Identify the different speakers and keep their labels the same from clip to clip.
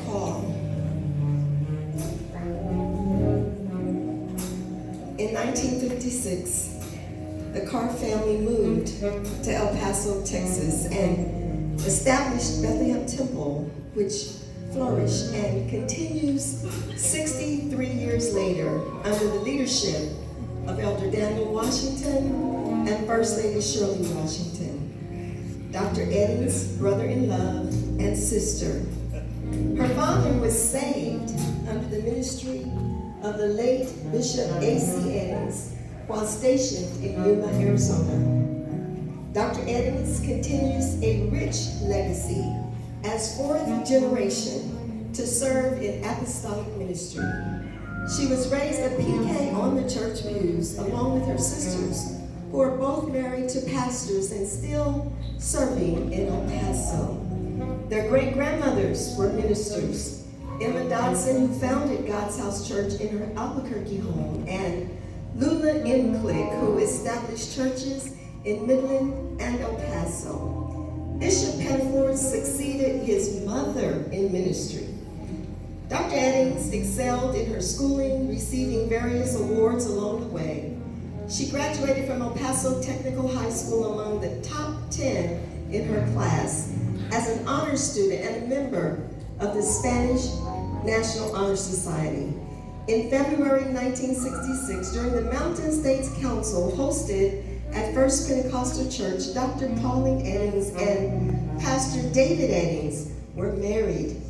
Speaker 1: call. In 1956, the Carr family moved to El Paso, Texas, and established Bethlehem Temple, which flourished and continues 63 years later under the leadership of Elder Daniel Washington and First Lady Shirley Washington, Dr. Eddings, brother-in-law and sister. Her father was saved under the ministry of the late Bishop A.C. Eddings while stationed in Yuma, Arizona. Dr. Eddings continues a rich legacy as fourth generation to serve in apostolic ministry. She was raised a PK on the church pews along with her sisters, who are both married to pastors and still serving in El Paso. Their great-grandmothers were ministers. Emma Dodson, who founded God's House Church in her Albuquerque home, and Lula M. Click, who established churches in Midland and El Paso. Bishop Pettiford succeeded his mother in ministry. Dr. Eddings excelled in her schooling, receiving various awards along the way. She graduated from El Paso Technical High School among the top 10 in her class as an honors student and a member of the Spanish National Honor Society. In February 1966, during the Mountain States Council hosted at First Pentecostal Church, Dr. Pauline Eddings and Pastor David Eddings were married.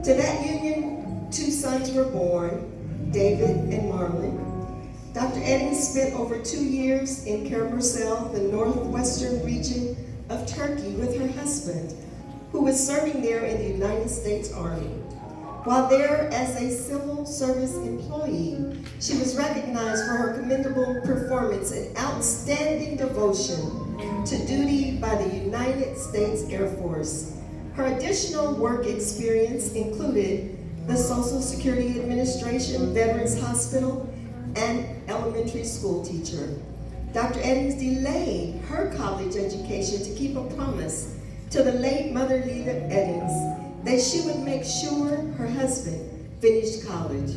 Speaker 1: To that union, 2 sons were born, David and Marlon. Dr. Eddings spent over 2 years in Kermersel, the northwestern region of Turkey, with her husband, who was serving there in the United States Army. While there as a civil service employee, she was recognized for her commendable performance and outstanding devotion to duty by the United States Air Force. Her additional work experience included the Social Security Administration, Veterans Hospital, and elementary school teacher. Dr. Eddings delayed her college education to keep a promise to the late Mother Lila Eddings that she would make sure her husband finished college.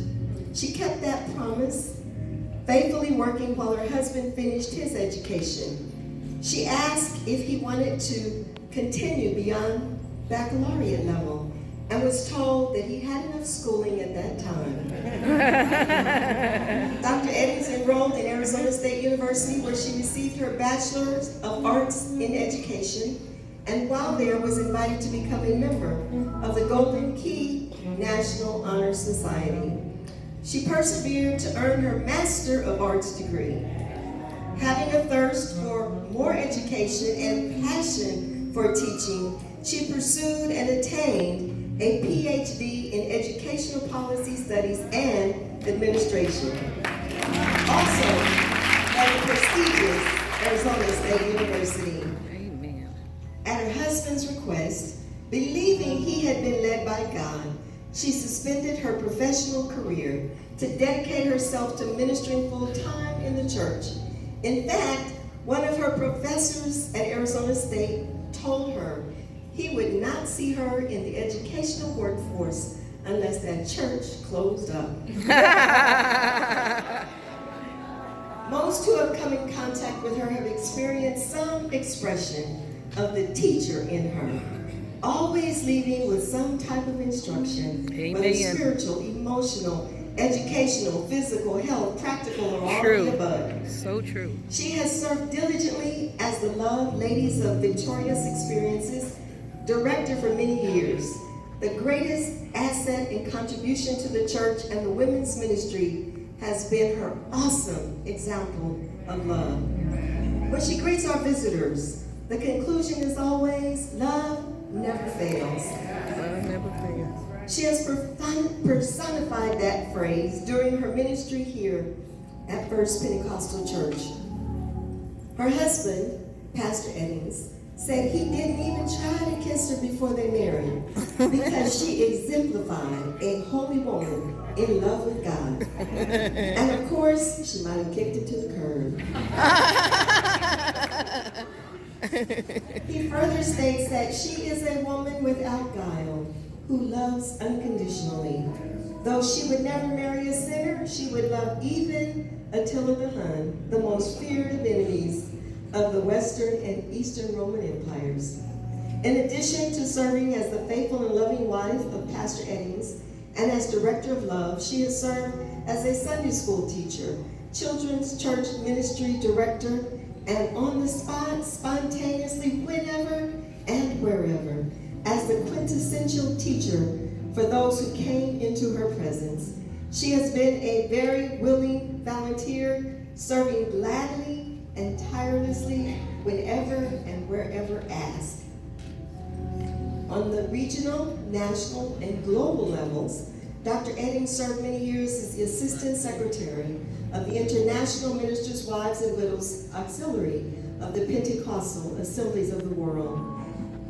Speaker 1: She kept that promise, faithfully working while her husband finished his education. She asked if he wanted to continue beyond baccalaureate level and was told that he had enough schooling at that time. Dr. Eddings enrolled in Arizona State University, where she received her Bachelor's of Arts in Education, and while there was invited to become a member of the Golden Key National Honor Society. She persevered to earn her Master of Arts degree. Having a thirst for more education and passion for teaching, she pursued and attained a PhD in Educational Policy Studies and Administration. Also at the prestigious Arizona State University. At her husband's request, believing he had been led by God, she suspended her professional career to dedicate herself to ministering full-time in the church. In fact, one of her professors at Arizona State told her he would not see her in the educational workforce unless that church closed up. Most who have come in contact with her have experienced some expression of the teacher in her, always leading with some type of instruction, whether spiritual, emotional, educational, physical, health, practical, or all of the above.
Speaker 2: So true.
Speaker 1: She has served diligently as the Love Ladies of Victorious Experiences director for many years. The greatest asset and contribution to the church and the women's ministry has been her awesome example of love. When she greets our visitors, the conclusion is always, love never fails.
Speaker 2: Love never fails.
Speaker 1: She has personified that phrase during her ministry here at First Pentecostal Church. Her husband, Pastor Eddings, said he didn't even try to kiss her before they married because she exemplified a holy woman in love with God. And of course, she might have kicked him to the curb. He further states that she is a woman without guile, who loves unconditionally. Though she would never marry a sinner, she would love even Attila the Hun, the most feared of enemies of the Western and Eastern Roman empires. In addition to serving as the faithful and loving wife of Pastor Eddings and as director of love, she has served as a Sunday school teacher, children's church ministry director, and on the spot, spontaneously, whenever and wherever, as the quintessential teacher for those who came into her presence. She has been a very willing volunteer, serving gladly and tirelessly whenever and wherever asked. On the regional, national, and global levels, Dr. Eddings served many years as the Assistant Secretary of the International Ministers' Wives and Widows Auxiliary of the Pentecostal Assemblies of the World,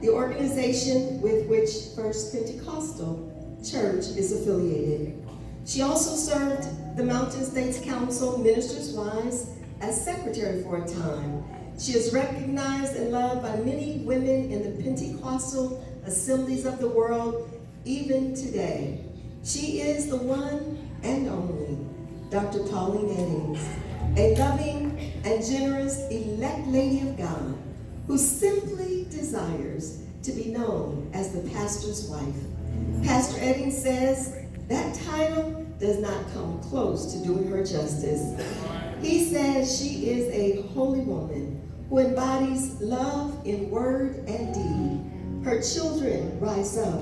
Speaker 1: the organization with which First Pentecostal Church is affiliated. She also served the Mountain States Council Ministers' Wives as secretary for a time. She is recognized and loved by many women in the Pentecostal Assemblies of the world, even today. She is the one and only Dr. Pauline Eddings, a loving and generous elect lady of God who simply desires to be known as the pastor's wife. Pastor Eddings says that title does not come close to doing her justice. He says she is a holy woman who embodies love in word and deed. Her children rise up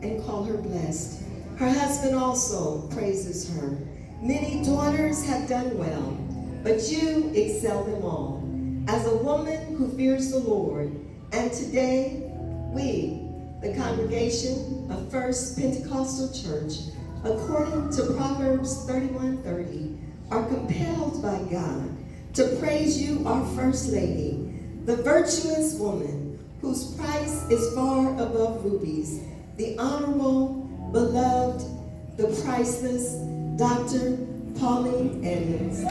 Speaker 1: and call her blessed. Her husband also praises her. Many daughters have done well, but you excel them all as a woman who fears the Lord. And today, we, the congregation of First Pentecostal Church, according to Proverbs 31:30, are compelled by God to praise you, our First Lady, the virtuous woman whose price is far above rubies, the honorable, beloved, the priceless Dr. Pauline Eddings.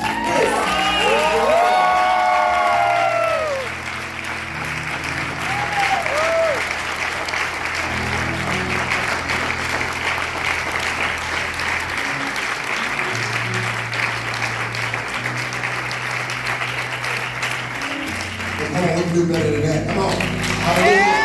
Speaker 3: Come on, we can do better than that. Come on. Hallelujah.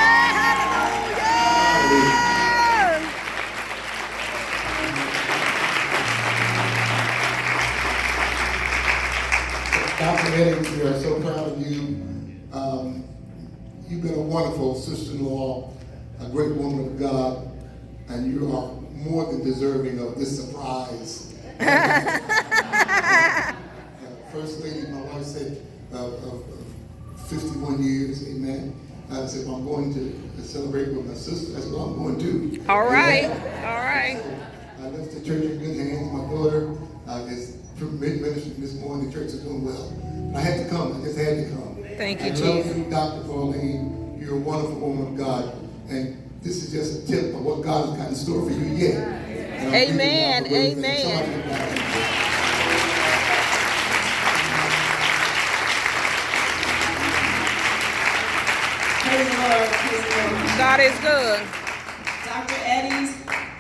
Speaker 3: Dr. Eddings, we are so proud of you. You've been a wonderful sister-in-law, a great woman of God, and you are more than deserving of this surprise. First lady, my wife said, of 51 years, amen. I said, well, I'm going to celebrate with my sister. That's what I'm going to.
Speaker 2: All right, all right.
Speaker 3: So I left the church in good hands. My daughter is ministering this morning. The church is doing well. I had to come. I just had to come.
Speaker 2: Thank you,
Speaker 3: I love
Speaker 2: Chief.
Speaker 3: you, Dr. Pauline. You're a wonderful woman of God. And this is just a tip of what God has got in store for you yet.
Speaker 2: Amen, amen.
Speaker 4: Praise the Lord, praise the Lord.
Speaker 2: God is good.
Speaker 4: Dr. Eddings,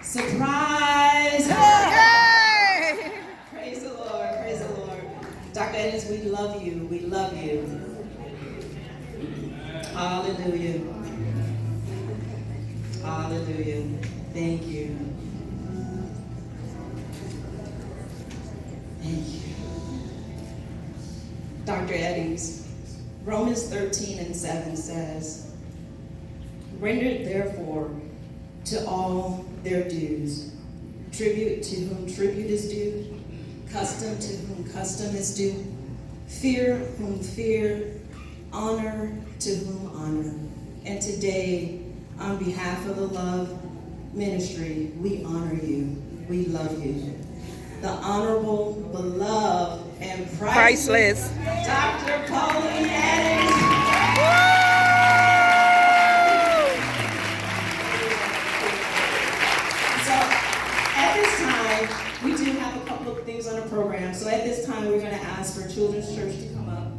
Speaker 4: surprise!
Speaker 2: Hey!
Speaker 4: Praise the Lord, praise the Lord. Dr. Eddings, we love you, we love you. Hallelujah. Hallelujah. Thank you. Thank you. Dr. Eddings, Romans 13:7 says, "Render therefore to all their dues, tribute to whom tribute is due, custom to whom custom is due, fear whom fear, honor to whom honor." And today, on behalf of the Love Ministry, we honor you. We love you. The honorable, beloved, and priceless Dr. Pauline Eddings. So at this time, we do have a couple of things on the program. So at this time, we're going to ask for Children's Church to come up.